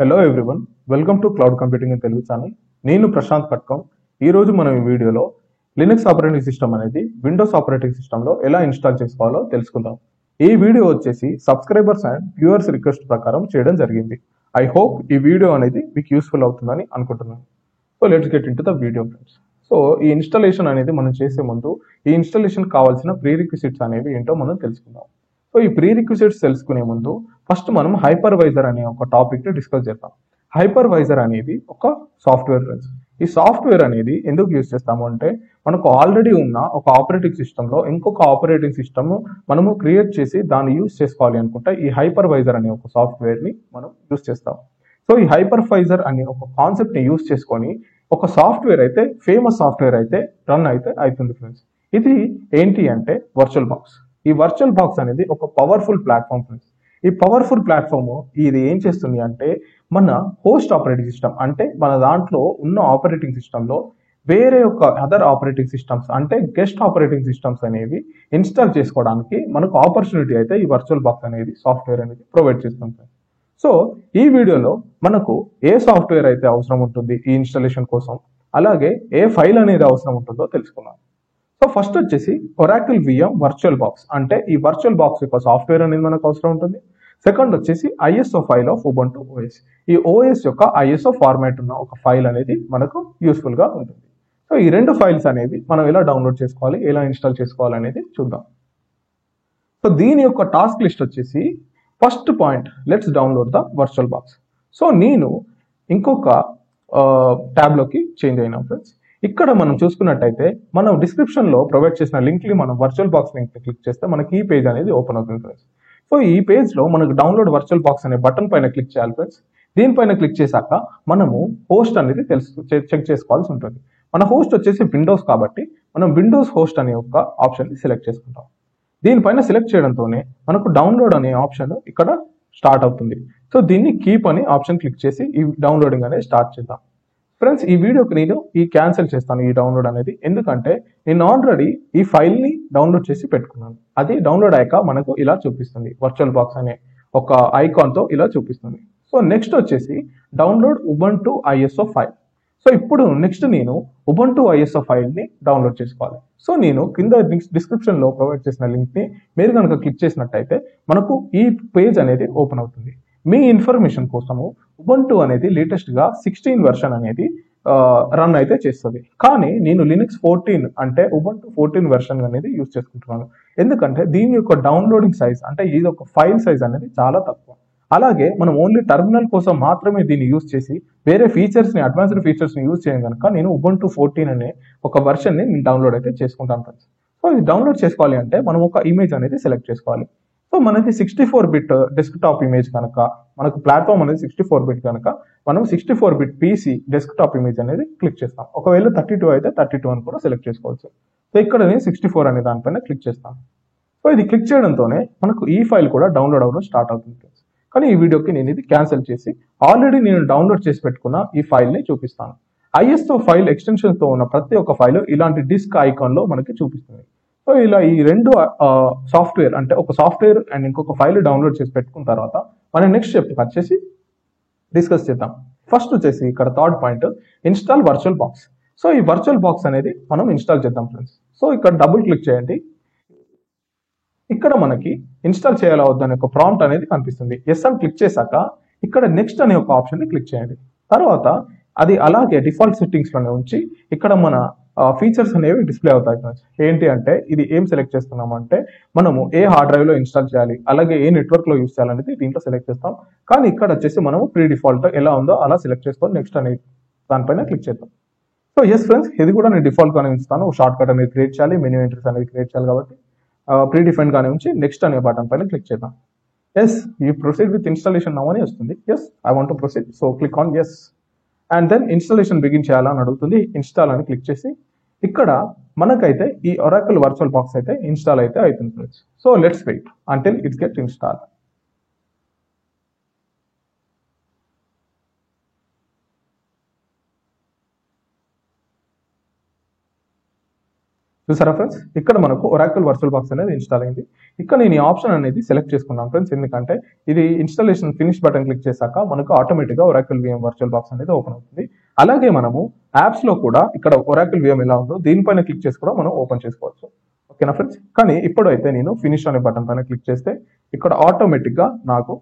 Hello everyone, welcome to cloud computing in Telugu channel. నేను ప్రశాంత్ పట్కం. ఈ రోజు మనం ఈ వీడియోలో లినక్స్ ఆపరేటింగ్ సిస్టమ్ అనేది విండోస్ ఆపరేటింగ్ సిస్టంలో ఎలా ఇన్స్టాల్ చేసుకోవాలో తెలుసుకుందాం. ఈ వీడియో వచ్చేసి సబ్స్క్రైబర్స్ అండ్ వ్యూవర్స్ రిక్వెస్ట్ ప్రకారం చేయడం జరిగింది. ఐ హోప్ ఈ వీడియో అనేది మీకు యూస్ఫుల్ అవుతుందని అనుకుంటున్నాను. So let's get in to the video friends. So ఈ ఇన్స్టాలేషన్ అనేది మనం చేసే ముందు ఈ ఇన్స్టాలేషన్ కావాల్సిన ప్రీ రిక్విజిట్స్ అనేవి ఏంటో మనం తెలుసుకుందాం. సో ఈ ప్రీ రిక్విజిట్స్ తెలుసుకునే ముందు ఫస్ట్ మనం హైపర్వైజర్ అనే ఒక టాపిక్ ని డిస్కస్ చేద్దాం. హైపర్వైజర్ అనేది ఒక సాఫ్ట్వేర్ ఫ్రెండ్స్. ఈ సాఫ్ట్వేర్ అనేది ఎందుకు యూజ్ చేస్తాము అంటే మనకు ఆల్రెడీ ఉన్న ఒక ఆపరేటింగ్ సిస్టంలో ఇంకొక ఆపరేటింగ్ సిస్టమ్ మనము క్రియేట్ చేసి దాన్ని యూజ్ చేసుకోవాలి అనుకుంటే ఈ హైపర్వైజర్ అనే ఒక సాఫ్ట్వేర్ ని మనం యూజ్ చేస్తాం. సో ఈ హైపర్వైజర్ అనే ఒక కాన్సెప్ట్ ని యూజ్ చేసుకొని ఒక సాఫ్ట్వేర్ అయితే ఫేమస్ సాఫ్ట్వేర్ అయితే రన్ అయితే అవుతుంది ఫ్రెండ్స్. ఇది ఏంటి అంటే వర్చువల్ బాక్స్. ఈ వర్చువల్ బాక్స్ అనేది ఒక పవర్ఫుల్ ప్లాట్ఫామ్ ఫ్రెండ్స్. ఈ పవర్ఫుల్ ప్లాట్ఫామ్ ఇది ఏం చేస్తుంది అంటే మన హోస్ట్ ఆపరేటింగ్ సిస్టమ్ అంటే మన దాంట్లో ఉన్న ఆపరేటింగ్ సిస్టంలో వేరే ఒక అదర్ ఆపరేటింగ్ సిస్టమ్స్ అంటే గెస్ట్ ఆపరేటింగ్ సిస్టమ్స్ అనేవి ఇన్స్టాల్ చేసుకోవడానికి మనకు ఆపర్చునిటీ అయితే ఈ వర్చువల్ బాక్స్ అనేది సాఫ్ట్వేర్ అనేది ప్రొవైడ్ చేస్తుంది. సో ఈ వీడియోలో మనకు ఏ సాఫ్ట్వేర్ అయితే అవసరం ఉంటుంది ఈ ఇన్స్టాలేషన్ కోసం, అలాగే ఏ ఫైల్ అనేది అవసరం ఉంటుందో తెలుసుకున్నాం. సో ఫస్ట్ వచ్చేసి ఒరాకిల్ విఎం వర్చువల్ బాక్స్ అంటే ఈ వర్చువల్ బాక్స్ యొక్క సాఫ్ట్వేర్ అనేది మనకు అవసరం ఉంటుంది. సెకండ్ వచ్చేసి ISO file of Ubuntu OS. ఈ ఓఎస్ యొక్క ఐఎస్ఓ ఫార్మాట్ ఉన్న ఒక ఫైల్ అనేది మనకు యూస్ఫుల్ గా ఉంటుంది. సో ఈ రెండు ఫైల్స్ అనేవి మనం ఎలా డౌన్లోడ్ చేసుకోవాలి, ఎలా ఇన్స్టాల్ చేసుకోవాలి అనేది చూద్దాం. సో దీని యొక్క టాస్క్ లిస్ట్ వచ్చేసి first point, let's download the virtual box. So నేను ఇంకొక ట్యాబ్లోకి చేంజ్ అయినా ఫ్రెండ్స్. ఇక్కడ మనం చూసుకున్నట్టయితే మనం డిస్క్రిప్షన్ లో ప్రొవైడ్ చేసిన లింక్ ని మనం వర్చువల్ బాక్స్ లింక్ క్లిక్ చేస్తే మనకి ఈ పేజ్ అనేది ఓపెన్ అవుతుంది ఫ్రెండ్స్. సో ఈ పేజ్ లో మనకు డౌన్లోడ్ వర్చువల్ బాక్స్ అనే బటన్ పైన క్లిక్ చేయాలి ఫ్రెండ్స్. దీనిపైన క్లిక్ చేశాక మనము హోస్ట్ అనేది చెక్ చేసుకోవాల్సి ఉంటుంది. మన హోస్ట్ వచ్చేసి విండోస్ కాబట్టి మనం విండోస్ హోస్ట్ అనే ఒక ఆప్షన్ ని సెలెక్ట్ చేసుకుంటాం. దీనిపైన సెలెక్ట్ చేయడంతోనే మనకు డౌన్లోడ్ అనే ఆప్షన్ ఇక్కడ స్టార్ట్ అవుతుంది. సో దీన్ని కీప్ అనే ఆప్షన్ క్లిక్ చేసి ఈ డౌన్లోడింగ్ అనేది స్టార్ట్ చేద్దాం. ఫ్రెండ్స్ ఈ వీడియోకి నేను ఈ క్యాన్సిల్ చేస్తాను ఈ డౌన్లోడ్ అనేది, ఎందుకంటే నేను ఆల్రెడీ ఈ ఫైల్ ని డౌన్లోడ్ చేసి పెట్టుకున్నాను. అది డౌన్లోడ్ అయ్యాక మనకు ఇలా చూపిస్తుంది, వర్చువల్ బాక్స్ అనే ఒక ఐకాన్ తో ఇలా చూపిస్తుంది. సో నెక్స్ట్ వచ్చేసి download Ubuntu ISO file. So ఇప్పుడు నెక్స్ట్ నేను ఉబుంటు ఐఎస్ఓ ఫైల్ ని డౌన్లోడ్ చేసుకోవాలి. సో నేను కింద డిస్క్రిప్షన్ లో ప్రొవైడ్ చేసిన లింక్ ని మీరు కనుక క్లిక్ చేసినట్టయితే మనకు ఈ పేజ్ అనేది ఓపెన్ అవుతుంది. మీ ఇన్ఫర్మేషన్ కోసము ఉబుంటు అనేది లేటెస్ట్ గా 16 వెర్షన్ అనేది రన్ అయితే చేస్తుంది. కానీ నేను లినక్స్ 14 అంటే ఉబుంటు 14 వెర్షన్ అనేది యూజ్ చేసుకుంటున్నాను. ఎందుకంటే దీని యొక్క డౌన్లోడింగ్ సైజ్ అంటే ఇది ఒక ఫైల్ సైజ్ అనేది చాలా తక్కువ. అలాగే మనం ఓన్లీ టర్మినల్ కోసం మాత్రమే దీన్ని యూజ్ చేసి వేరే ఫీచర్స్ ని అడ్వాన్స్డ్ ఫీచర్స్ ని యూజ్ చేయడం కనుక నేను ఉబుంటు 14 అనే ఒక వెర్షన్ ని నేను డౌన్లోడ్ అయితే చేసుకుంటాను ఫ్రెండ్స్. సో ఇది డౌన్లోడ్ చేసుకోవాలి అంటే మనం ఒక ఇమేజ్ అనేది సెలెక్ట్ చేసుకోవాలి. సో మనకి 64 బిట్ డెస్క్టాప్ ఇమేజ్ కనుక, మనకు ప్లాట్ఫామ్ అనేది 64 బిట్ కనుక మనం 64 బిట్ పీసీ డెస్క్టాప్ ఇమేజ్ అనేది క్లిక్ చేస్తాం. ఒకవేళ 32 అయితే 32 అని కూడా సెలెక్ట్ చేసుకోవచ్చు. సో ఇక్కడ నేను 64 అనే దానిపైన క్లిక్ చేస్తాను. సో ఇది క్లిక్ చేయడంతోనే మనకు ఈ ఫైల్ కూడా డౌన్లోడ్ అవ్వడం స్టార్ట్ అవుతుంది. కానీ ఈ వీడియోకి నేను ఇది క్యాన్సిల్ చేసి ఆల్రెడీ నేను డౌన్లోడ్ చేసి పెట్టుకున్న ఈ ఫైల్ ని చూపిస్తాను. ఐఎస్ఓ ఫైల్ ఎక్స్టెన్షన్ తో ఉన్న ప్రతి ఒక్క ఫైల్ ఇలాంటి డిస్క్ ఐకాన్ లో మనకి చూపిస్తుంది. సో ఇలా ఈ రెండు సాఫ్ట్వేర్ అంటే ఒక సాఫ్ట్వేర్ అండ్ ఇంకొక ఫైల్ డౌన్లోడ్ చేసి పెట్టుకున్న తర్వాత మనం నెక్స్ట్ స్టెప్ వచ్చేసి డిస్కస్ చేద్దాం. ఫస్ట్ వచ్చేసి ఇక్కడ third point, install virtual box. So ఈ వర్చువల్ బాక్స్ అనేది మనం ఇన్స్టాల్ చేద్దాం ఫ్రెండ్స్. సో ఇక్కడ డబుల్ క్లిక్ చేయండి. ఇక్కడ మనకి ఇన్స్టాల్ చేయాలా వద్దని ఒక ప్రాంప్ట్ అనేది కనిపిస్తుంది. ఎస్ అని క్లిక్ చేశాక ఇక్కడ నెక్స్ట్ అనే ఒక ఆప్షన్ ని క్లిక్ చేయండి. తర్వాత అది అలాగే డిఫాల్ట్ సెట్టింగ్స్ లోనే ఉంచి ఇక్కడ మన ఫీచర్స్ అనేవి డిస్ప్లే అవుతాయి. ఏంటి అంటే ఇది ఏం సెలెక్ట్ చేస్తున్నాం అంటే మనము ఏ హార్డ్ డ్రైవ్ లో ఇన్స్టాల్ చేయాలి, అలాగే ఏ నెట్వర్క్ లో యూస్ చేయాలనేది దీంట్లో సెలెక్ట్ చేస్తాం. కానీ ఇక్కడ వచ్చేసి మనము ప్రీ డిఫాల్ట్ ఎలా ఉందో అలా సెలెక్ట్ చేసుకొని నెక్స్ట్ అనేది దానిపైన క్లిక్ చేద్దాం. సో ఎస్ ఫ్రెండ్స్, ఇది కూడా నేను డిఫాల్ట్ గానే ఉంచుతాను. షార్ట్ కట్ అనేది క్రియేట్ చేయాలి, మెనూ ఎంట్రీస్ అనేది క్రియేట్ చేయాలి కాబట్టి ప్రీ డిఫైన్ గానే ఉంచి నెక్స్ట్ అనే బటన్ పైన క్లిక్ చేద్దాం. Yes you proceed with installation now అని వస్తుంది. Yes I want to proceed, so click on yes and then installation begin చేయాలని అడుగుతుంది. ఇన్స్టాల్ అని క్లిక్ చేసి ఇక్కడ మనకైతే ఈ ఒరాకిల్ వర్చువల్ బాక్స్ అయితే ఇన్స్టాల్ అయితే అవుతుంది. So let's wait until it's get install. చూసారా ఫ్రెండ్స్, ఇక్కడ మనకు ఒరాకిల్ వర్చువల్ బాక్స్ అనేది ఇన్స్టాల్ అయింది. ఇక్కడ నేను ఈ ఆప్షన్ అనేది సెలెక్ట్ చేసుకున్నాను ఫ్రెండ్స్, ఎందుకంటే ఇది ఇన్స్టాలేషన్ ఫినిష్ బటన్ క్లిక్ చేశాక మనకు ఆటోమేటిక్గా ఒరాకిల్ VM వర్చువల్ బాక్స్ అనేది ఓపెన్ అవుతుంది. అలాగే మనము యాప్స్ లో కూడా ఇక్కడ ఒరాకిల్ VM ఎలా ఉందో దీనిపైన క్లిక్ చేసి కూడా మనం ఓపెన్ చేసుకోవచ్చు. ఓకేనా ఫ్రెండ్స్, కానీ ఇప్పుడైతే నేను ఫినిష్ అనే బటన్ పైన క్లిక్ చేస్తే ఇక్కడ ఆటోమేటిక్గా నాకు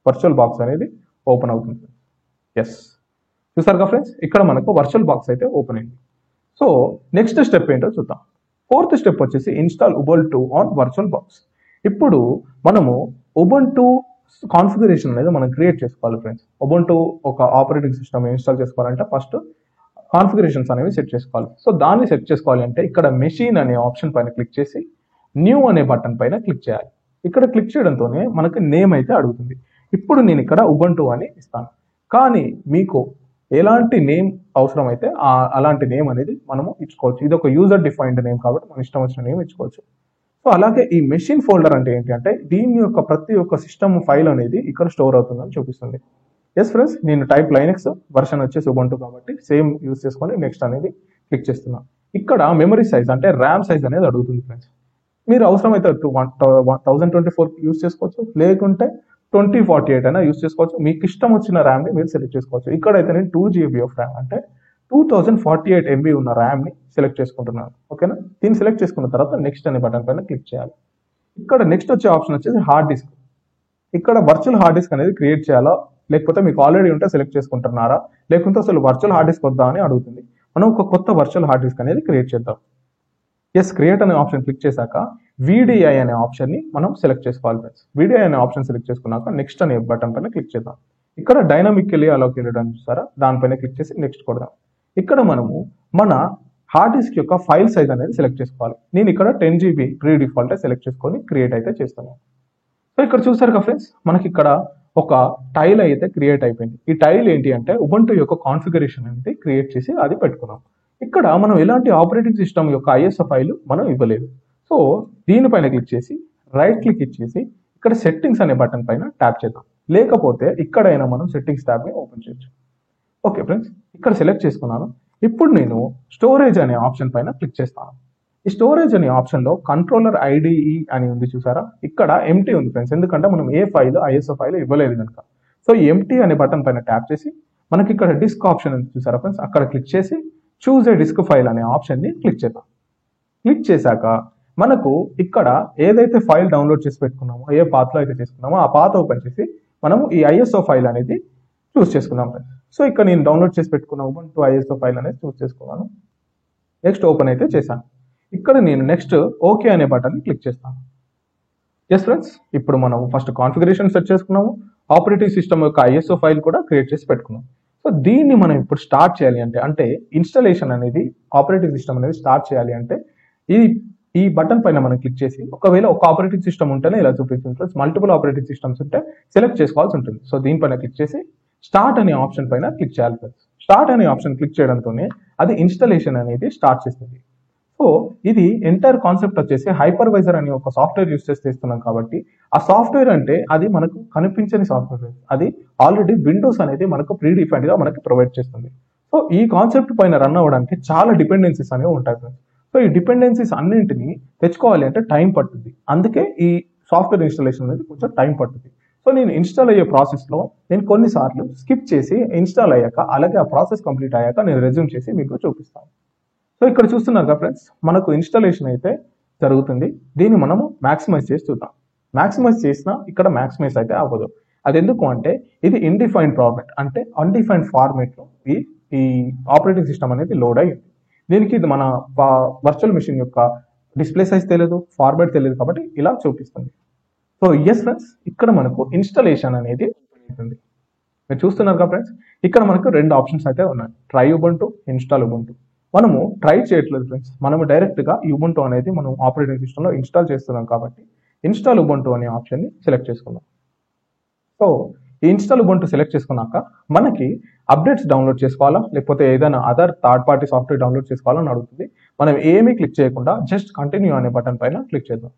వర్చువల్ బాక్స్ అనేది ఓపెన్ అవుతుంది. ఎస్, చూసారుగా ఫ్రెండ్స్, ఇక్కడ మనకు వర్చువల్ బాక్స్ అయితే ఓపెన్ అయింది. సో నెక్స్ట్ స్టెప్ ఏంటో చూద్దాం. ఫోర్త్ స్టెప్ వచ్చేసి install Ubuntu on virtual box. ఇప్పుడు మనము ఉబుంటు కాన్ఫిగరేషన్ అనేది మనం క్రియేట్ చేసుకోవాలి ఫ్రెండ్స్. ఉబుంటు ఒక ఆపరేటింగ్ సిస్టమ్ ఇన్స్టాల్ చేసుకోవాలంటే ఫస్ట్ కాన్ఫిగరేషన్స్ అనేవి సెట్ చేసుకోవాలి. సో దాన్ని సెట్ చేసుకోవాలి అంటే ఇక్కడ మెషిన్ అనే ఆప్షన్ పైన క్లిక్ చేసి న్యూ అనే బటన్ పైన క్లిక్ చేయాలి. ఇక్కడ క్లిక్ చేయడంతోనే మనకి నేమ్ అయితే అడుగుతుంది. ఇప్పుడు నేను ఇక్కడ ఉబుంటు అని ఇస్తాను, కానీ మీకు ఎలాంటి నేమ్ అవసరం అయితే అలాంటి నేమ్ అనేది మనము ఇచ్చుకోవచ్చు. ఇది ఒక యూజర్ డిఫైన్డ్ నేమ్ కాబట్టి మన ఇష్టం వచ్చిన నేమ్ ఇచ్చుకోవచ్చు. సో అలాగే ఈ మెషిన్ ఫోల్డర్ అంటే ఏంటి అంటే దీని యొక్క ప్రతి ఒక్క సిస్టమ్ ఫైల్ అనేది ఇక్కడ స్టోర్ అవుతుందని చూపిస్తుంది. ఎస్ ఫ్రెండ్స్, నేను టైప్ లైనక్స్ వర్షన్ వచ్చేసి ఉబుంటు కాబట్టి సేమ్ యూజ్ చేసుకొని నెక్స్ట్ అనేది క్లిక్ చేస్తున్నాను. ఇక్కడ మెమరీ సైజ్ అంటే ర్యామ్ సైజ్ అనేది అడుగుతుంది ఫ్రెండ్స్. మీరు అవసరమైతే 1024 యూజ్ చేసుకోవచ్చు, లేకుంటే 2048 అయినా యూజ్ చేసుకోవచ్చు. మీకు ఇష్టం వచ్చిన ర్యామ్ని మీరు సెలెక్ట్ చేసుకోవచ్చు. ఇక్కడైతే నేను 2 GB ఆఫ్ ర్యామ్ అంటే 2048 MB ఉన్న ర్యామ్ని సెలెక్ట్ చేసుకుంటున్నాను. ఓకేనా, దీన్ని సెలెక్ట్ చేసుకున్న తర్వాత నెక్స్ట్ అనే బటన్ పైన క్లిక్ చేయాలి. ఇక్కడ నెక్స్ట్ వచ్చే ఆప్షన్ వచ్చేసి హార్డ్ డిస్క్. ఇక్కడ వర్చువల్ హార్డ్ డిస్క్ అనేది క్రియేట్ చేయాలా, లేకపోతే మీకు ఆల్రెడీ ఉంటే సెలెక్ట్ చేసుకుంటున్నారా, లేకుంటే అసలు వర్చువల్ హార్డ్ డిస్క్ వద్దా అని అడుగుతుంది. మనం ఒక కొత్త వర్చువల్ హార్డ్ డిస్క్ అనేది క్రియేట్ చేద్దాం. ఎస్, క్రియేట్ అనే ఆప్షన్ క్లిక్ చేశాక VDI అనే ఆప్షన్ని మనం సెలెక్ట్ చేసుకోవాలి ఫ్రెండ్స్. VDI అనే ఆప్షన్ సెలెక్ట్ చేసుకున్నాక నెక్స్ట్ అనే బటన్ పైన క్లిక్ చేద్దాం. ఇక్కడ డైనామికల్లీ అలోకేటెడ్ అని చూస్తారా, దానిపైన క్లిక్ చేసి నెక్స్ట్ కొడదాం. ఇక్కడ మనము మన హార్డ్ డిస్క్ యొక్క ఫైల్ సైజ్ అనేది సెలెక్ట్ చేసుకోవాలి. నేను ఇక్కడ 10 GB ప్రీ డిఫాల్ట్ సెలెక్ట్ చేసుకొని క్రియేట్ అయితే చేస్తాను. సో ఇక్కడ చూసారుగా ఫ్రెండ్స్, మనకి ఇక్కడ ఒక టైల్ అయితే క్రియేట్ అయిపోయింది. ఈ టైల్ ఏంటి అంటే ఉబుంటు యొక్క కాన్ఫిగరేషన్ అనేది క్రియేట్ చేసి అది పెట్టుకున్నాం. ఇక్కడ మనం ఎలాంటి ఆపరేటింగ్ సిస్టమ్ యొక్క ISO ఫైల్ మనం ఇవ్వలేదు. సో దీనిపైన క్లిక్ చేసి రైట్ క్లిక్ ఇచ్చేసి ఇక్కడ సెట్టింగ్స్ అనే బటన్ పైన ట్యాప్ చేద్దాం, లేకపోతే ఇక్కడైనా మనం సెట్టింగ్స్ ట్యాబ్ని ఓపెన్ చేయొచ్చు. ఓకే ఫ్రెండ్స్, ఇక్కడ సెలెక్ట్ చేసుకున్నాను. ఇప్పుడు నేను స్టోరేజ్ అనే ఆప్షన్ పైన క్లిక్ చేస్తాను. ఈ స్టోరేజ్ అనే ఆప్షన్లో కంట్రోలర్ IDE అని ఉంది చూసారా, ఇక్కడ ఎంటీ ఉంది ఫ్రెండ్స్, ఎందుకంటే మనం ఏ ఫైల్ ISO ఫైల్ ఇవ్వలేదు కనుక. సో ఎంటీ అనే బటన్ పైన ట్యాప్ చేసి మనకి ఇక్కడ డిస్క్ ఆప్షన్ ఉంది చూసారా ఫ్రెండ్స్, అక్కడ క్లిక్ చేసి చూజ్ ఏ డిస్క్ ఫైల్ అనే ఆప్షన్ని క్లిక్ చేద్దాం. క్లిక్ చేశాక మనకు ఇక్కడ ఏదైతే ఫైల్ డౌన్లోడ్ చేసి పెట్టుకున్నామో, ఏ పాత్లో అయితే చేసుకున్నామో ఆ పాత ఓపెన్ చేసి మనము ఈ ISO ఫైల్ అనేది చూస్ చేసుకున్నాం ఫ్రెండ్స్. సో ఇక్కడ నేను డౌన్లోడ్ చేసి పెట్టుకున్న ఉబుంటు ISO ఫైల్ అనేది చూస్ చేసుకున్నాను. నెక్స్ట్ ఓపెన్ అయితే చేశాను. ఇక్కడ నేను నెక్స్ట్ ఓకే అనే బటన్ క్లిక్ చేస్తాను. ఎస్ ఫ్రెండ్స్, ఇప్పుడు మనం ఫస్ట్ కాన్ఫిగరేషన్ సెట్ చేసుకున్నాము, ఆపరేటింగ్ సిస్టమ్ యొక్క ISO ఫైల్ కూడా క్రియేట్ చేసి పెట్టుకున్నాం. సో దీన్ని మనం ఇప్పుడు స్టార్ట్ చేయాలి అంటే ఇన్స్టాలేషన్ అనేది ఆపరేటింగ్ సిస్టమ్ అనేది స్టార్ట్ చేయాలి అంటే ఈ బటన్ పైన మనం క్లిక్ చేసి, ఒకవేళ ఒక ఆపరేటింగ్ సిస్టమ్ ఉంటేనే ఇలా చూపిస్తుంది, మల్టిపుల్ ఆపరేటింగ్ సిస్టమ్స్ ఉంటే సెలెక్ట్ చేసుకోవాల్సి ఉంటుంది. సో దీనిపైన క్లిక్ చేసి స్టార్ట్ అనే ఆప్షన్ పైన క్లిక్ చేయాలి ఫ్రెండ్స్. స్టార్ట్ అనే ఆప్షన్ క్లిక్ చేయడంతోనే అది ఇన్స్టాలేషన్ అనేది స్టార్ట్ చేస్తుంది. సో ఇది ఎంటైర్ కాన్సెప్ట్ వచ్చేసి హైపర్వైజర్ అనే ఒక సాఫ్ట్వేర్ యూస్ చేసి చేస్తున్నాం కాబట్టి ఆ సాఫ్ట్వేర్ అంటే అది మనకు కనిపించని సాఫ్ట్వేర్, అది ఆల్రెడీ విండోస్ అనేది మనకు ప్రీ డిఫైన్డ్ గా మనకి ప్రొవైడ్ చేస్తుంది. సో ఈ కాన్సెప్ట్ పైన రన్ అవ్వడానికి చాలా డిపెండెన్సీస్ అనేవి ఉంటాయి ఫ్రెండ్స్. సో ఈ డిపెండెన్సీస్ అన్నింటినీ తెచ్చుకోవాలి అంటే టైం పడుతుంది, అందుకే ఈ సాఫ్ట్వేర్ ఇన్స్టాలేషన్ అనేది కొంచెం టైం పడుతుంది. సో నేను ఇన్స్టాల్ అయ్యే ప్రాసెస్లో నేను కొన్నిసార్లు స్కిప్ చేసి ఇన్స్టాల్ అయ్యాక, అలాగే ఆ ప్రాసెస్ కంప్లీట్ అయ్యాక నేను రెజ్యూమ్ చేసి మీకు చూపిస్తాను. సో ఇక్కడ చూస్తున్నారు కదా ఫ్రెండ్స్, మనకు ఇన్స్టాలేషన్ అయితే జరుగుతుంది. దీన్ని మనము మ్యాక్సిమైజ్ చేసి చూద్దాం. మ్యాక్సిమైజ్ చేసినా ఇక్కడ మ్యాక్సిమైజ్ అయితే అవ్వదు. అది ఎందుకు అంటే ఇది ఇండిఫైన్డ్ ఫార్మాట్, అంటే అన్డిఫైన్డ్ ఫార్మాట్లో ఈ ఆపరేటింగ్ సిస్టమ్ అనేది లోడ్ అయ్యింది. దీనికి ఇది మన వర్చువల్ మెషిన్ యొక్క డిస్ప్లే సైజ్ తెలియదు, ఫార్మాట్ తెలియదు కాబట్టి ఇలా చూపిస్తుంది. సో ఎస్ ఫ్రెండ్స్, ఇక్కడ మనకు ఇన్స్టాలేషన్ అనేది ఉంటుంది. మీరు చూస్తున్నారు కదా ఫ్రెండ్స్, ఇక్కడ మనకు రెండు ఆప్షన్స్ అయితే ఉన్నాయి, ట్రై ఉబుంటు, ఇన్స్టాల్ ఉబుంటు. మనము ట్రై చేయట్లేదు ఫ్రెండ్స్, మనము డైరెక్ట్గా ఉబుంటు అనేది మనం ఆపరేటింగ్ సిస్టంలో ఇన్స్టాల్ చేస్తున్నాం కాబట్టి ఇన్స్టాల్ ఉబుంటు అనే ఆప్షన్ని సెలెక్ట్ చేసుకుందాం. సో ఈ ఇన్స్టాల్ ఉబుంటు సెలెక్ట్ చేసుకున్నాక మనకి అప్డేట్స్ డౌన్లోడ్ చేసుకోవాలా, లేకపోతే ఏదైనా other third party software download చేసుకోవాలని అడుగుతుంది. మనం ఏమీ క్లిక్ చేయకుండా జస్ట్ కంటిన్యూ అనే బటన్ పైన క్లిక్ చేద్దాం.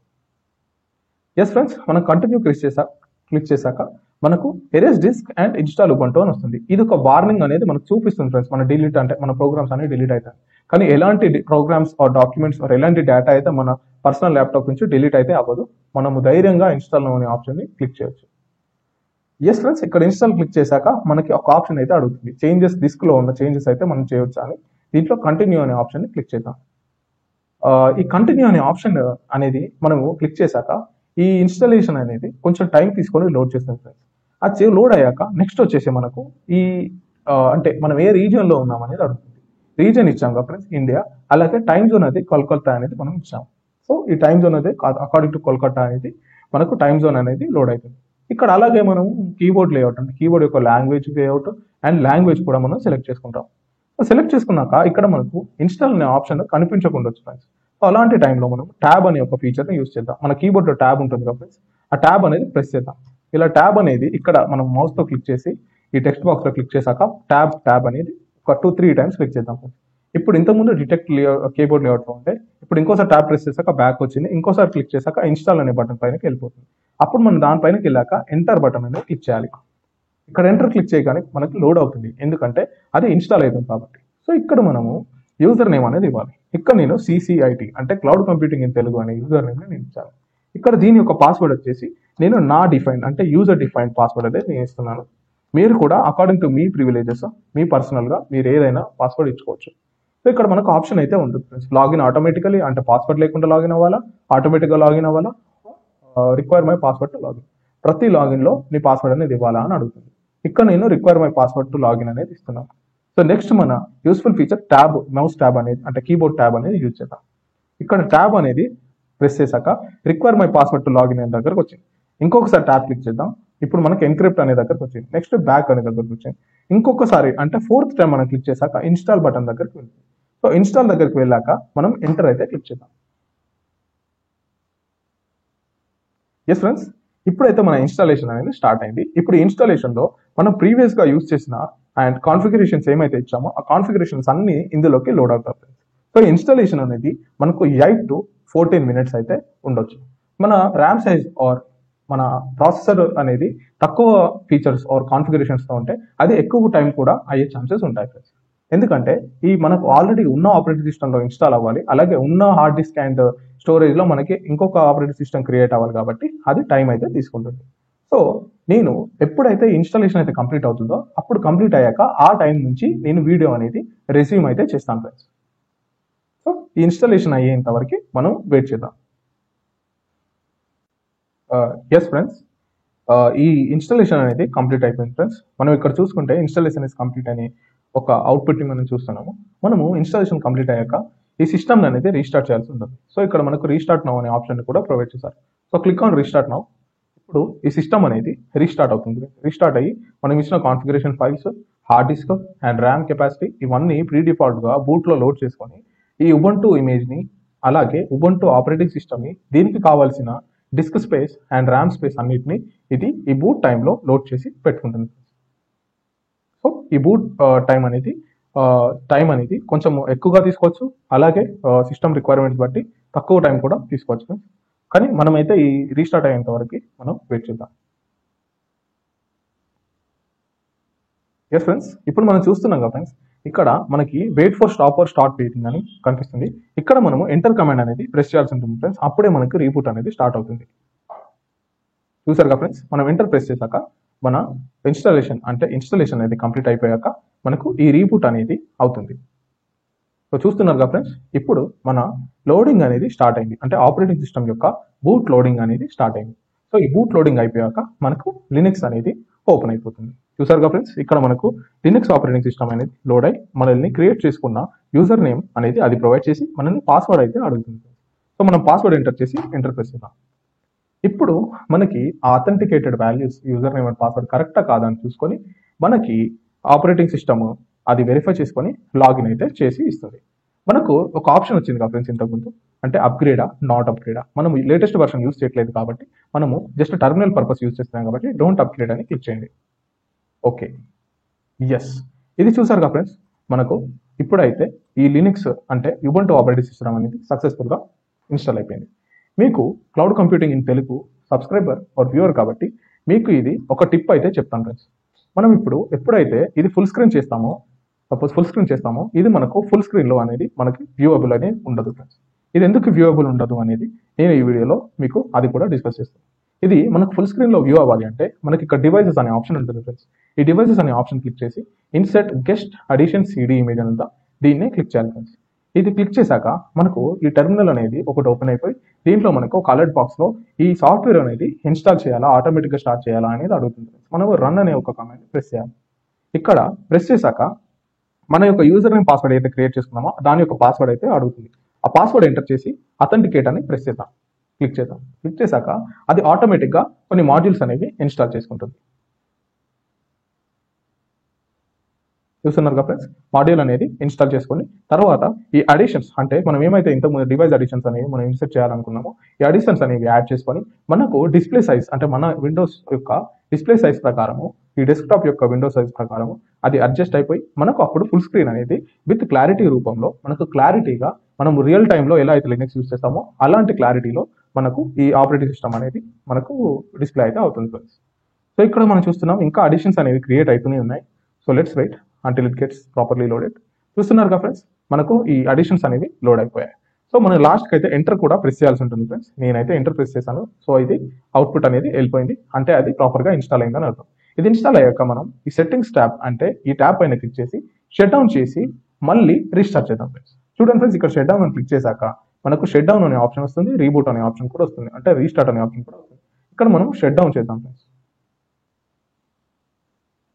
ఎస్ ఫ్రెండ్స్, మనం కంటిన్యూ క్లిక్ చేశాక మనకు erase disk and install Ubuntu అని వస్తుంది. ఇది ఒక వార్నింగ్ అనేది మనకు చూపిస్తుంది ఫ్రెండ్స్. మన డిలీట్ అంటే మన ప్రోగ్రామ్స్ అనేవి డిలీట్ అవుతాయి. కానీ ఎలాంటి ప్రోగ్రామ్స్ ఆర్ డాక్యుమెంట్స్ ఆర్ ఎలాంటి డేటా అయితే మన పర్సనల్ ల్యాప్టాప్ నుంచి డిలీట్ అయితే అవ్వదు. మనము ధైర్యంగా ఇన్స్టాల్ అనే ఆప్షన్ ని క్లిక్ చేయొచ్చు. ఎస్ ఫ్రెండ్స్, ఇక్కడ ఇన్స్టాల్ క్లిక్ చేశాక మనకి ఒక ఆప్షన్ అయితే అడుగుతుంది. చేంజెస్ డిస్క్ లో ఉన్న చేంజెస్ అయితే మనం చేయొచ్చు అని. దీంట్లో కంటిన్యూ అనే ఆప్షన్ ని క్లిక్ చేద్దాం. ఈ కంటిన్యూ అనే ఆప్షన్ అనేది మనము క్లిక్ చేశాక ఈ ఇన్స్టాలేషన్ అనేది కొంచెం టైం తీసుకొని లోడ్ చేస్తాం ఫ్రెండ్స్. అది లోడ్ అయ్యాక నెక్స్ట్ వచ్చేసి మనకు ఈ అంటే మనం ఏ రీజియన్ లో ఉన్నాం అనేది అడుగుతుంది. రీజియన్ ఇచ్చాం కదా ఫ్రెండ్స్, ఇండియా. అలాగే టైం జోన్ అనేది కోల్కతా అనేది మనం ఇచ్చాం. సో ఈ టైం జోన్ అనేది అకార్డింగ్ టు కోల్కతా అనేది మనకు టైం జోన్ అనేది లోడ్ అవుతుంది. ఇక్కడ అలాగే మనం కీబోర్డ్ లేఅవుట్ అంటే కీబోర్డ్ యొక్క లాంగ్వేజ్ లేఅవుట్ అండ్ లాంగ్వేజ్ కూడా మనం సెలెక్ట్ చేసుకుంటాం. సెలెక్ట్ చేసుకున్నాక ఇక్కడ మనకు ఇన్స్టాల్ అనే ఆప్షన్ కనిపించకుండా ఫ్రెండ్స్. సో అలాంటి టైంలో మనం ట్యాబ్ అనే ఒక ఫీచర్ని యూజ్ చేద్దాం. మన కీబోర్డ్లో ట్యాబ్ ఉంటుంది కదా ఫ్రెండ్స్, ఆ ట్యాబ్ అనేది ప్రెస్ చేద్దాం. ఇలా ట్యాబ్ అనేది ఇక్కడ మనం మౌస్తో క్లిక్ చేసి ఈ టెక్స్ట్ బాక్స్లో క్లిక్ చేశాక ట్యాబ్ అనేది ఒక 2-3 టైమ్స్ క్లిక్ చేద్దాం. ఇప్పుడు ఇంతకుముందు డిటెక్ట్ కీబోర్డ్ లేఅవుట్లో ఉంటే ఇప్పుడు ఇంకోసారి ట్యాబ్ ప్రెస్ చేశాక బ్యాక్ వచ్చింది. ఇంకోసారి క్లిక్ చేశాక ఇన్స్టాల్ అనే బటన్ పైనకి వెళ్ళిపోతుంది. అప్పుడు మనం దానిపైనకి వెళ్ళాక ఎంటర్ బటన్ అనేది క్లిక్ చేయాలి. ఇక్కడ ఎంటర్ క్లిక్ చేయగానే మనకి లోడ్ అవుతుంది, ఎందుకంటే అది ఇన్స్టాల్ అవుతుంది కాబట్టి. సో ఇక్కడ మనము యూజర్ నేమ్ అనేది ఇవ్వాలి. ఇక్కడ నేను CCIT అంటే క్లౌడ్ కంప్యూటింగ్ ఇన్ తెలుగు అనే యూజర్ నేమ్ నేను ఇచ్చాను. ఇక్కడ దీని యొక్క పాస్వర్డ్ వచ్చేసి నేను నా డిఫైన్డ్ అంటే యూజర్ డిఫైన్డ్ పాస్వర్డ్ అనేది నేను ఇస్తున్నాను. మీరు కూడా అకార్డింగ్ టు మీ ప్రివిలేజెస్ మీ పర్సనల్గా మీరు ఏదైనా పాస్వర్డ్ ఇచ్చుకోవచ్చు. సో ఇక్కడ మనకు ఆప్షన్ అయితే ఉంటుంది ఫ్రెండ్స్. లాగిన్ ఆటోమేటికలీ అంటే పాస్వర్డ్ లేకుండా లాగిన్ అవ్వాలా, ఆటోమేటిక్గా లాగిన్ అవ్వాలా, require my password to login. ప్రతి లాగిన్లో నీ పాస్వర్డ్ అనేది ఇవ్వాలా అని అడుగుతుంది. ఇక్కడ నేను require my password to login అనేది ఇస్తున్నాను. సో నెక్స్ట్ మన useful feature tab, mouse tab అనేది అంటే కీబోర్డ్ ట్యాబ్ అనేది యూజ్ చేద్దాం. ఇక్కడ ట్యాబ్ అనేది ప్రెస్ చేశాక require my password to login అనే దగ్గరకు వచ్చింది. ఇంకొకసారి ట్యాబ్ క్లిక్ చేద్దాం. ఇప్పుడు మనకి ఎన్క్రిప్ట్ అనే దగ్గరకు వచ్చింది. నెక్స్ట్ బ్యాక్ అనే దగ్గరకు వచ్చింది. ఇంకొకసారి అంటే 4th టైం మనం క్లిక్ చేశాక ఇన్స్టాల్ బటన్ దగ్గరకు వెళ్తుంది. సో ఇన్స్టాల్ దగ్గరికి వెళ్ళాక మనం ఎంటర్ అయితే క్లిక్ చేద్దాం. ఎస్ ఫ్రెండ్స్, ఇప్పుడైతే మన ఇన్స్టాలేషన్ అనేది స్టార్ట్ అయింది. ఇప్పుడు ఇన్స్టాలేషన్లో మనం ప్రీవియస్గా యూజ్ చేసిన అండ్ కాన్ఫిగరేషన్స్ ఏమైతే ఇచ్చామో ఆ కాన్ఫిగరేషన్స్ అన్ని ఇందులోకి లోడ్ అవుతాయి. సో ఇన్స్టాలేషన్ అనేది మనకు 8 to 14 minutes అయితే ఉండొచ్చు. మన ర్యామ్ సైజ్ ఆర్ మన ప్రాసెసర్ అనేది తక్కువ ఫీచర్స్ ఆర్ కాన్ఫిగరేషన్స్తో ఉంటే అది ఎక్కువ టైం కూడా అయ్యే ఛాన్సెస్ ఉంటాయి ఫ్రెండ్స్. ఎందుకంటే ఈ మనకు ఆల్రెడీ ఉన్న ఆపరేటింగ్ సిస్టంలో ఇన్స్టాల్ అవ్వాలి, అలాగే ఉన్న హార్డ్ డిస్క్ అండ్ స్టోరేజ్లో మనకి ఇంకొక ఆపరేటింగ్ సిస్టమ్ క్రియేట్ అవ్వాలి కాబట్టి అది టైం అయితే తీసుకుంటుంది. సో నేను ఎప్పుడైతే ఇన్స్టాలేషన్ అయితే కంప్లీట్ అవుతుందో అప్పుడు కంప్లీట్ అయ్యాక ఆ టైం నుంచి నేను వీడియో అనేది రెజ్యూమ్ అయితే చేస్తాను ఫ్రెండ్స్. సో ఈ ఇన్స్టాలేషన్ అయ్యేంత వరకు మనం వెయిట్ చేద్దాం. ఎస్ ఫ్రెండ్స్, ఈ ఇన్స్టాలేషన్ అనేది కంప్లీట్ అయిపోయింది ఫ్రెండ్స్. మనం ఇక్కడ చూసుకుంటే ఇన్స్టాలేషన్ ఇస్ కంప్లీట్ అని ఒక అవుట్పుట్ మనం చూస్తున్నాము. మనము ఇన్స్టాలేషన్ కంప్లీట్ అయ్యాక ఈ సిస్టమ్ అనేది రీస్టార్ట్ చేయాల్సి ఉంటుంది. సో ఇక్కడ మనకు రీస్టార్ట్ నౌ అనే ఆప్షన్ కూడా ప్రొవైడ్ చేశారు. So click on restart now. ఇప్పుడు ఈ సిస్టమ్ అనేది రీస్టార్ట్ అవుతుంది. రీస్టార్ట్ అయ్యి మనం ఇచ్చిన configuration files, hard disk and RAM capacity ఇవన్నీ ప్రీ డిఫాల్ట్గా బూట్లో లోడ్ చేసుకొని ఈ ఉబంటు ఇమేజ్ని అలాగే ఉబంటు ఆపరేటింగ్ సిస్టమ్ని దీనికి కావాల్సిన disk space and RAM space అన్నిటిని ఇది ఈ బూట్ టైంలో లోడ్ చేసి పెట్టుకుంటుంది. సో ఈ బూట్ టైం అనేది కొంచెం ఎక్కువగా తీసుకోవచ్చు, అలాగే సిస్టమ్ రిక్వైర్మెంట్స్ బట్టి తక్కువ టైం కూడా తీసుకోవచ్చు. కానీ మనమైతే ఈ రీస్టార్ట్ అయ్యేంత వరకు మనం వెయిట్ చేద్దాం. ఎస్ ఫ్రెండ్స్, ఇప్పుడు మనం చూస్తున్నాం కదా ఫ్రెండ్స్, ఇక్కడ మనకి wait for stop or start waiting అని కనిపిస్తుంది. ఇక్కడ మనము ఎంటర్ కమాండ్ అనేది ప్రెస్ చేయాల్సి ఉంటుంది ఫ్రెండ్స్. అప్పుడే మనకి రీబూట్ అనేది స్టార్ట్ అవుతుంది. చూసారు కదా ఫ్రెండ్స్, మనం ఎంటర్ ప్రెస్ చేశాక మన ఇన్స్టాలేషన్ అనేది కంప్లీట్ అయిపోయాక మనకు ఈ రీబూట్ అనేది అవుతుంది. సో చూస్తున్నారు కదా ఫ్రెండ్స్, ఇప్పుడు మన లోడింగ్ అనేది స్టార్ట్ అయింది. అంటే ఆపరేటింగ్ సిస్టమ్ యొక్క బూట్ లోడింగ్ అనేది స్టార్ట్ అయింది. సో ఈ బూట్ లోడింగ్ అయిపోయాక మనకు లినక్స్ అనేది ఓపెన్ అయిపోతుంది. చూసారు కదా ఫ్రెండ్స్, ఇక్కడ మనకు లినక్స్ ఆపరేటింగ్ సిస్టమ్ అనేది లోడ్ అయి మనల్ని క్రియేట్ చేసుకున్న యూజర్ నేమ్ అనేది అది ప్రొవైడ్ చేసి మనల్ని పాస్వర్డ్ అయితే అడుగుతుంది. సో మనం పాస్వర్డ్ ఎంటర్ చేసి ఎంటర్ ప్రెస్ చేద్దాం. ఇప్పుడు మనకి authenticated values user name and password కరెక్టా కాదా అని చూసుకొని మనకి ఆపరేటింగ్ సిస్టమ్ అది వెరిఫై చేసుకొని లాగిన్ అయితే చేసి ఇస్తుంది. మనకు ఒక ఆప్షన్ వచ్చింది కదా ఫ్రెండ్స్ ఇంతకుముందు, అంటే అప్గ్రేడా నాట్ అప్గ్రేడా. మనం లేటెస్ట్ వర్షన్ యూజ్ చేయట్లేదు కాబట్టి మనము జస్ట్ టర్మినల్ పర్పస్ యూజ్ చేస్తున్నాం కాబట్టి డోంట్ అప్గ్రేడ్ అని క్లిక్ చేయండి. ఓకే, ఎస్, ఇది చూసారు కదా ఫ్రెండ్స్, మనకు ఇప్పుడైతే ఈ లినక్స్ అంటే ఉబంటు ఆపరేటింగ్ సిస్టమ్ అనేది సక్సెస్ఫుల్గా ఇన్స్టాల్ అయిపోయింది. మీకు cloud computing in Telugu subscriber or viewer కాబట్టి మీకు ఇది ఒక టిప్ అయితే చెప్తాను ఫ్రెండ్స్. మనం ఇప్పుడు ఎప్పుడైతే ఇది ఫుల్ స్క్రీన్ చేస్తామో, సపోజ్ ఫుల్ స్క్రీన్ చేస్తామో, ఇది మనకు ఫుల్ స్క్రీన్లో అనేది మనకి వ్యూవబుల్ అనేది ఉండదు ఫ్రెండ్స్. ఇది ఎందుకు వ్యూవబుల్ ఉండదు అనేది నేను ఈ వీడియోలో మీకు అది కూడా డిస్కస్ చేస్తాను. ఇది మనకు ఫుల్ స్క్రీన్లో వ్యూ అవ్వాలి అంటే మనకి ఇక్కడ డివైసెస్ అనే ఆప్షన్ ఉంటుంది ఫ్రెండ్స్. ఈ డివైసెస్ అనే ఆప్షన్ క్లిక్ చేసి insert guest addition CD image అని ఉందా, దీన్నే క్లిక్ చేయాలి ఫ్రెండ్స్. ఇది క్లిక్ చేశాక మనకు ఈ టెర్మినల్ అనేది ఒకటి ఓపెన్ అయిపోయి దీంట్లో మనకు ఒక అలర్ట్ బాక్స్లో ఈ సాఫ్ట్వేర్ అనేది ఇన్స్టాల్ చేయాలా, ఆటోమేటిక్గా స్టార్ట్ చేయాలా అనేది అడుగుతుంది. మనం రన్ అనే ఒక కమాండ్ ప్రెస్ చేయాలి. ఇక్కడ ప్రెస్ చేశాక మన యొక్క యూజర్ నేమ్ పాస్వర్డ్ అయితే క్రియేట్ చేసుకున్నామో దాని యొక్క పాస్వర్డ్ అయితే అడుగుతుంది. ఆ పాస్వర్డ్ ఎంటర్ చేసి అథెంటికేట్ అని ప్రెస్ చేద్దాం, క్లిక్ చేద్దాం. క్లిక్ చేశాక అది ఆటోమేటిక్గా కొన్ని మాడ్యూల్స్ అనేవి ఇన్స్టాల్ చేసుకుంటుంది. చూస్తున్నారుగా ఫ్రెండ్స్, మాడ్యూల్ అనేది ఇన్స్టాల్ చేసుకొని తర్వాత ఈ అడిషన్స్ అంటే మనం ఏమైతే ఇంతకుముందు డివైస్ అడిషన్స్ అనేవి మనం ఇన్సర్ట్ చేయాలనుకున్నామో ఈ అడిషన్స్ అనేవి యాడ్ చేసుకొని మనకు డిస్ప్లే సైజ్ అంటే మన విండోస్ యొక్క డిస్ప్లే సైజ్ ప్రకారము ఈ డెస్క్టాప్ యొక్క విండో సైజ్ ప్రకారము అది అడ్జస్ట్ అయిపోయి మనకు అప్పుడు ఫుల్ స్క్రీన్ అనేది విత్ క్లారిటీ రూపంలో మనకు క్లారిటీగా మనం రియల్ టైంలో ఎలా అయితే లినక్స్ యూస్ చేస్తామో అలాంటి క్లారిటీలో మనకు ఈ ఆపరేటింగ్ సిస్టమ్ అనేది మనకు డిస్ప్లే అయితే అవుతుంది ఫ్రెండ్స్. సో ఇక్కడ మనం చూస్తున్నాం ఇంకా అడిషన్స్ అనేవి క్రియేట్ అవుతూనే ఉన్నాయి. So let's wait until it gets properly loaded. చూస్తున్నారు కదా ఫ్రెండ్స్, మనకు ఈ అడిషన్స్ అనేవి లోడ్ అయిపోయాయి. సో మనం లాస్ట్కి అయితే ఎంటర్ కూడా ప్రెస్ చేయాల్సి ఉంటుంది ఫ్రెండ్స్. నేనైతే ఎంటర్ ప్రెస్ చేశాను. సో ఇది అవుట్పుట్ అనేది వెళ్ళిపోయింది, అంటే అది ప్రాపర్గా ఇన్స్టాల్ అయిందని అర్థం. ఇది ఇన్స్టాల్ అయ్యాక మనం ఈ సెట్టింగ్స్ ట్యాబ్ అంటే ఈ ట్యాబ్ పైన క్లిక్ చేసి షట్ డౌన్ చేసి మళ్ళీ రీస్టార్ట్ చేద్దాం ఫ్రెండ్స్. చూడండి ఫ్రెండ్స్, ఇక్కడ షట్ డౌన్ అని క్లిక్ చేశాక మనకు షట్ డౌన్ అనే ఆప్షన్ వస్తుంది, రీబూట్ అనే ఆప్షన్ కూడా వస్తుంది, అంటే రీస్టార్ట్ అనే ఆప్షన్ కూడా వస్తుంది. ఇక్కడ మనం షట్ డౌన్ చేద్దాం ఫ్రెండ్స్.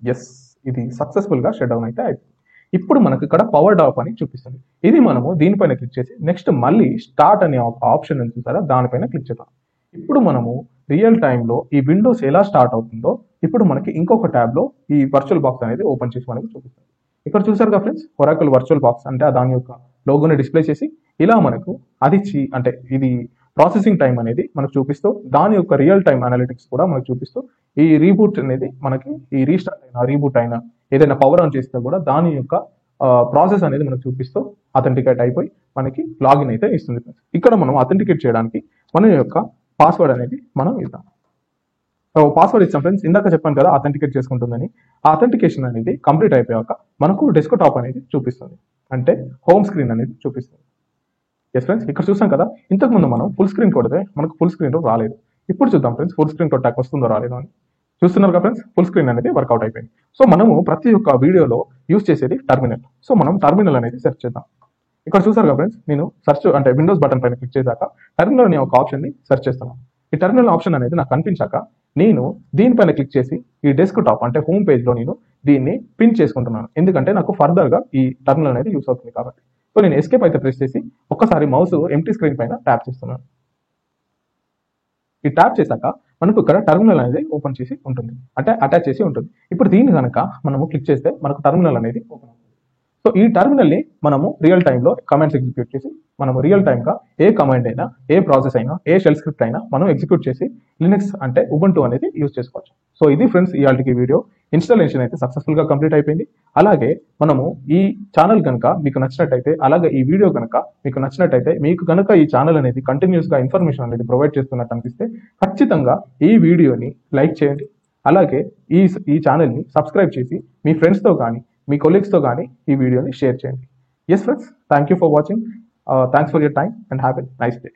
ఎస్, ఇది సక్సెస్ఫుల్గా షట్ డౌన్ అయితే అయిపోయింది. ఇప్పుడు మనకు ఇక్కడ పవర్ ఆఫ్ అని చూపిస్తుంది. ఇది మనము దీనిపైన క్లిక్ చేసి నెక్స్ట్ మళ్ళీ స్టార్ట్ అనే ఆప్షన్ అని చూసారా, దానిపైన క్లిక్ చేద్దాం. ఇప్పుడు మనము రియల్ టైంలో ఈ విండోస్ ఎలా స్టార్ట్ అవుతుందో ఇప్పుడు మనకి ఇంకొక ట్యాబ్లో ఈ వర్చువల్ బాక్స్ అనేది ఓపెన్ చేసి మనకి చూపిస్తుంది. ఇక్కడ చూసారు కదా ఫ్రెండ్స్, ఒరాకిల్ వర్చువల్ బాక్స్ అంటే దాని యొక్క లోగోని డిస్ప్లే చేసి ఇలా మనకు అది అంటే ఇది ప్రాసెసింగ్ టైం అనేది మనకు చూపిస్తూ దాని యొక్క రియల్ టైం అనలిటిక్స్ కూడా మనకు చూపిస్తూ ఈ రీబూట్ అనేది మనకి ఈ రీస్టార్ట్ అయినా రీబూట్ అయినా ఏదైనా పవర్ ఆన్ చేస్తే కూడా దాని యొక్క ప్రాసెస్ అనేది మనకు చూపిస్తూ అథెంటికేట్ అయిపోయి మనకి లాగిన్ అయితే ఇస్తుంది. ఇక్కడ మనం అథెంటికేట్ చేయడానికి మన యొక్క పాస్వర్డ్ అనేది మనం ఇద్దాం. పాస్వర్డ్ ఇచ్చాం ఫ్రెండ్స్, ఇందాక చెప్పాను కదా అథెంటికేట్ చేసుకుంటుందని. ఆ అథెంటికేషన్ అనేది కంప్లీట్ అయిపోయాక మనకు డెస్క్టాప్ అనేది చూపిస్తుంది, అంటే హోమ్ స్క్రీన్ అనేది చూపిస్తుంది. ఎస్ ఫ్రెండ్స్, ఇక్కడ చూసాం కదా ఇంతకుముందు మనం ఫుల్ స్క్రీన్ కొడితే మనకు ఫుల్ స్క్రీన్ రాలేదు. ఇప్పుడు చూద్దాం ఫ్రెండ్స్ ఫుల్ స్క్రీన్ కొట్టాక వస్తుందో రాలేదో అని. చూస్తున్నారు కదా ఫ్రెండ్స్, ఫుల్ స్క్రీన్ అనేది వర్కౌట్ అయిపోయింది. సో మనము ప్రతి ఒక్క వీడియోలో యూస్ చేసేది టర్మినల్. సో మనం టర్మినల్ అనేది సెర్చ్ చేద్దాం. ఇక్కడ చూసారు కదా ఫ్రెండ్స్, నేను సెర్చ్ అంటే విండోస్ బటన్ పైన క్లిక్ చేశాక టర్మినల్ అనే ఒక ఆప్షన్ని సెర్చ్ చేస్తున్నాను. ఈ టర్మినల్ ఆప్షన్ అనేది నాకు కనిపించాక నేను దీనిపైన క్లిక్ చేసి ఈ డెస్క్టాప్ అంటే హోమ్ పేజ్లో నేను దీన్ని పిన్ చేసుకుంటున్నాను, ఎందుకంటే నాకు ఫర్దర్గా ఈ టర్మినల్ అనేది యూస్ అవుతుంది కాబట్టి. సో నేను ఎస్కేప్ అయితే ప్రెస్ చేసి ఒక్కసారి మౌస్ ఎంటీ స్క్రీన్ పైన ట్యాప్ చేస్తున్నాను. ఈ ట్యాప్ చేశాక మనకు ఇక్కడ టర్మినల్ అనేది ఓపెన్ చేసి ఉంటుంది, అంటే అటాచ్ చేసి ఉంటుంది. ఇప్పుడు దీన్ని కనుక మనము క్లిక్ చేస్తే మనకు టర్మినల్ అనేది ఓపెన్ అవుతుంది. సో ఈ టర్మినల్ని మనము రియల్ టైంలో కమాండ్స్ ఎగ్జిక్యూట్ చేసి మనము రియల్ టైంగా ఏ కమాండ్ అయినా ఏ ప్రాసెస్ అయినా ఏ షెల్ స్క్రిప్ట్ అయినా మనం ఎగ్జిక్యూట్ చేసి లినక్స్ అంటే ఉబుంటు అనేది యూజ్ చేసుకోవచ్చు. సో ఇది ఫ్రెండ్స్ ఇవాళకి వీడియో. ఇన్స్టాలేషన్ అయితే సక్సెస్ఫుల్గా కంప్లీట్ అయిపోయింది. అలాగే మనము ఈ ఛానల్ కనుక మీకు నచ్చినట్టయితే, అలాగే ఈ వీడియో కనుక మీకు నచ్చినట్టయితే, మీకు కనుక ఈ ఛానల్ అనేది కంటిన్యూస్గా ఇన్ఫర్మేషన్ అనేది ప్రొవైడ్ చేస్తున్నట్టు అనిపిస్తే ఖచ్చితంగా ఈ వీడియోని లైక్ చేయండి. అలాగే ఈ ఛానల్ని సబ్స్క్రైబ్ చేసి మీ ఫ్రెండ్స్తో కానీ మీ కొలీగ్స్తో కానీ ఈ వీడియోని షేర్ చేయండి. Yes friends, thank you for watching. Thanks for your time and have a nice day.